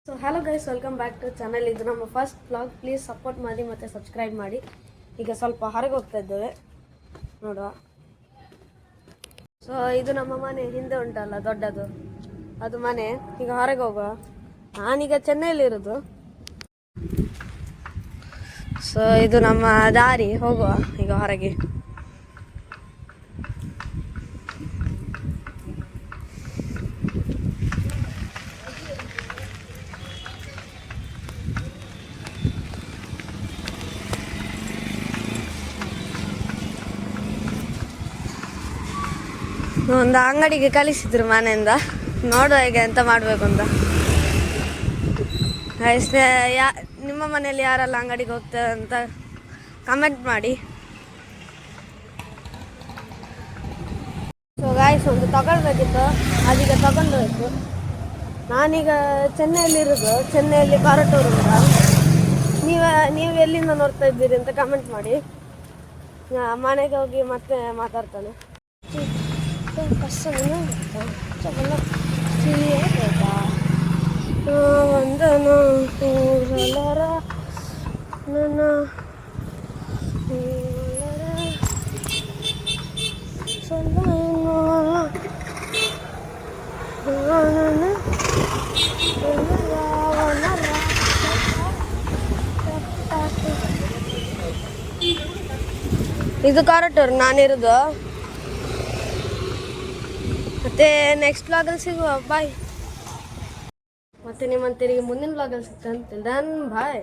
So hello guys, welcome back to channel. ಇದು ನಮ್ಮ first vlog. Please support ಮಾಡಿ ಮತ್ತು ಸಬ್ಸ್ಕ್ರೈಬ್ ಮಾಡಿ. ಈಗ ಸ್ವಲ್ಪ ಹೊರಗೆ ಹೋಗ್ತಾ ಇದ್ದೇವೆ ನೋಡುವ. ಸೊ ಇದು ನಮ್ಮ ಮನೆ ಹಿಂದೆ ಉಂಟಲ್ಲ ದೊಡ್ಡದು, ಅದು ಮನೆ. ಈಗ ಹೊರಗೆ ಹೋಗುವ. ನಾನೀಗ ಚೆನ್ನೈಲಿರೋದು. ಸೊ ಇದು ನಮ್ಮ ದಾರಿ, ಹೋಗುವ ಈಗ ಹೊರಗೆ. ಒಂದು ಅಂಗಡಿಗೆ ಕಳಿಸಿದ್ರು ಮನೆಯಿಂದ, ನೋಡುವ ಈಗ ಎಂತ ಮಾಡಬೇಕು ಅಂತ. ನಿಮ್ಮ ಮನೆಯಲ್ಲಿ ಯಾರೆಲ್ಲ ಅಂಗಡಿಗೆ ಹೋಗ್ತಾರೆ ಅಂತ ಕಮೆಂಟ್ ಮಾಡಿ. ಸೊ ಗಾಯ್ಸ್, ಒಂದು ತಗೊಳ್ಬೇಕಿತ್ತು, ಅದೀಗ ತಗೊಂಡೋಯ್ತು. ನಾನೀಗ ಚೆನ್ನೈಯಲ್ಲಿರೋದು, ಚೆನ್ನೈಯಲ್ಲಿ ಕಾರಟೂರು ಅಂತ. ನೀವು ಎಲ್ಲಿಂದ ನೋಡ್ತಾ ಇದ್ದೀರಿ ಅಂತ ಕಮೆಂಟ್ ಮಾಡಿ. ಮನೆಗೆ ಹೋಗಿ ಮತ್ತೆ ಮಾತಾಡ್ತಾನೆ. ವಂದನ ಊರಲರ ನನ್ನ ಇದು ಕಾರಟೂರು ನಾನಿರೋದು. ಮತ್ತೆ ನೆಕ್ಸ್ಟ್ ವ್ಲಾಗಲ್ಲಿ ಸಿಗುವ. ಬಾಯ್. ಮತ್ತೆ ನಿಮ್ಮಂತರಿಗೆ ಮುಂದಿನ ವ್ಲಾಗಲ್ಲಿ ಸಿಗ್ತಂತೆ. ಬಾಯ್.